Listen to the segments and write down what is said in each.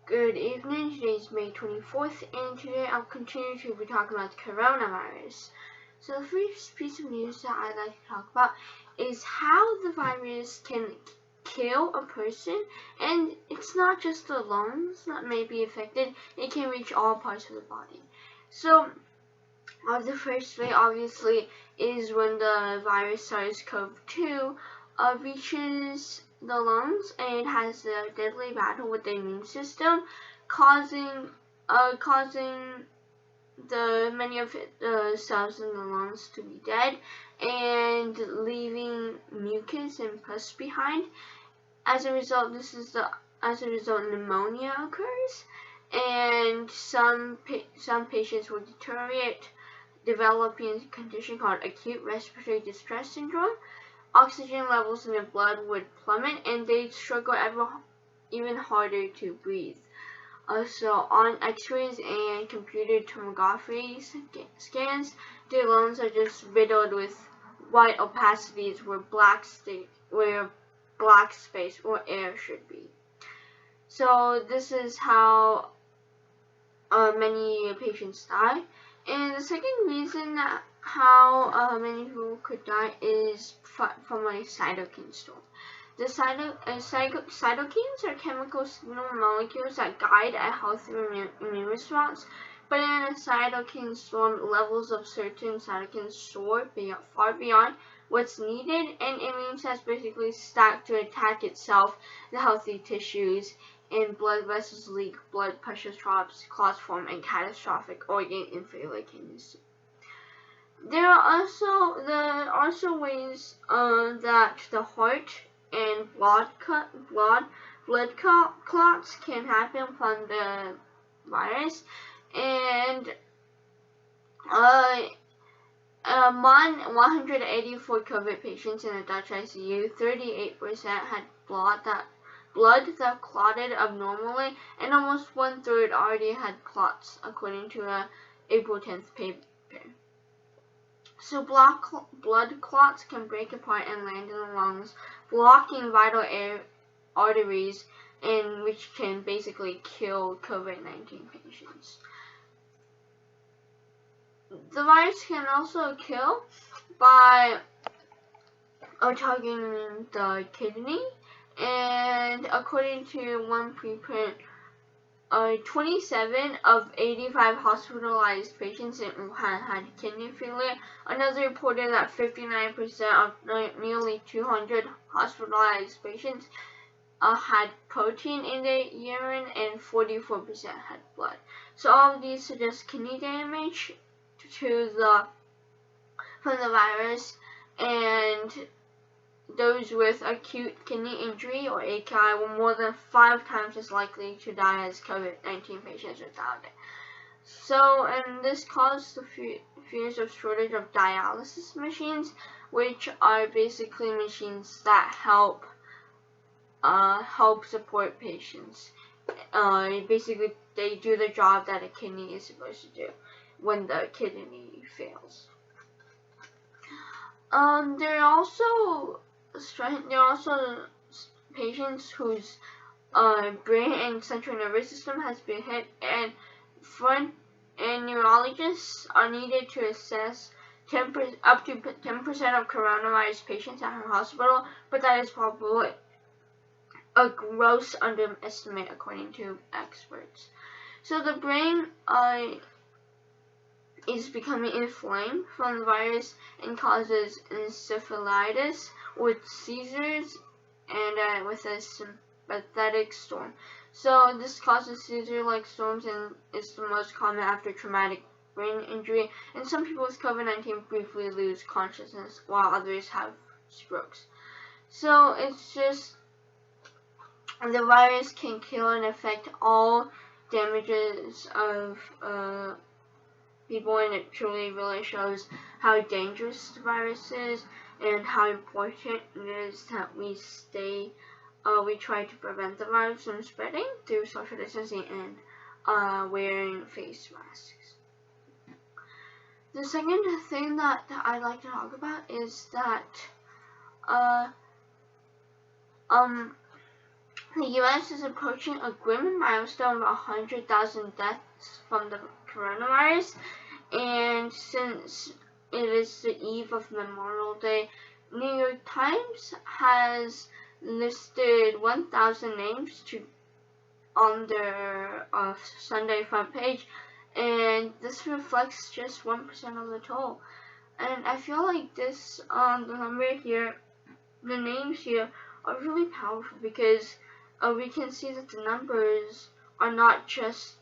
Good evening, today is May 24th, and today I'll continue to be talking about the coronavirus. So the first piece of news that I'd like to talk about is how the virus can kill a person, and it's not just the lungs that may be affected, it can reach all parts of the body. So the first way, obviously, is when the virus SARS-CoV-2 reaches the lungs and has a deadly battle with the immune system, causing many of the cells in the lungs to be dead and leaving mucus and pus behind. As a result, pneumonia occurs, and some patients will deteriorate, developing a condition called acute respiratory distress syndrome. Oxygen levels in their blood would plummet, and they'd struggle even harder to breathe. Also, on X-rays and computer tomography scans, their lungs are just riddled with white opacities where black space or air should be. So this is how many patients die. And the second reason how many people could die is from a cytokine storm. The cytokines are chemical signal molecules that guide a healthy immune response, but in a cytokine storm, levels of certain cytokines soar far beyond what's needed, and immune cells basically stack to attack itself, the healthy tissues, and blood vessels leak, blood pressure drops, clots form, and catastrophic organ and failure can ensue. There are also ways that the heart and blood clots can happen from the virus, and among 184 COVID patients in the Dutch ICU, 38% had blood that clotted abnormally, and almost 1/3 already had clots, according to a April 10th paper. So blood clots can break apart and land in the lungs, blocking vital arteries, and which can basically kill COVID-19 patients. The virus can also kill by targeting the kidney, and according to one preprint, 27 of 85 hospitalized patients in Wuhan had kidney failure. Another reported that 59% of nearly 200 hospitalized patients had protein in their urine, and 44% had blood. So all of these suggest kidney damage from the virus, and those with acute kidney injury or AKI were more than 5 times as likely to die as COVID-19 patients without it. So, and this caused the fears of shortage of dialysis machines, which are basically machines that help support patients. Basically, they do the job that a kidney is supposed to do when the kidney fails. There are also patients whose brain and central nervous system has been hit, and neurologists are needed to assess up to 10% of coronavirus patients at her hospital, but that is probably a gross underestimate according to experts. So the brain is becoming inflamed from the virus and causes encephalitis with seizures and with a sympathetic storm. So this causes seizure-like storms and is the most common after traumatic brain injury. And some people with COVID-19 briefly lose consciousness while others have strokes. So it's just the virus can kill and affect all damages of people, and it truly really shows how dangerous the virus is and how important it is that we try to prevent the virus from spreading through social distancing and wearing face masks. The second thing that I'd like to talk about is that The U.S. is approaching a grim milestone of 100,000 deaths from the coronavirus, and since it is the eve of Memorial Day, New York Times has listed 1,000 names on their Sunday front page, and this reflects just 1% of the total. And I feel like this, the number here, the names here are really powerful because we can see that the numbers are not just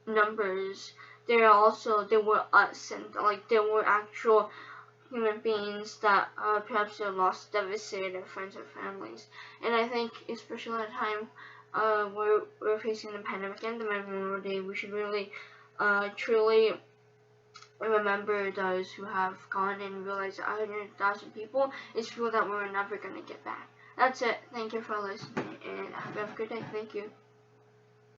numbers. They were us, and like there were actual human beings that perhaps they lost, devastated their friends or families. And I think, especially at a time we're facing the pandemic and the Memorial Day, we should really truly remember those who have gone and realize that 100,000 people is people that we're never going to get back. That's it. Thank you for listening, and have a good day. Thank you.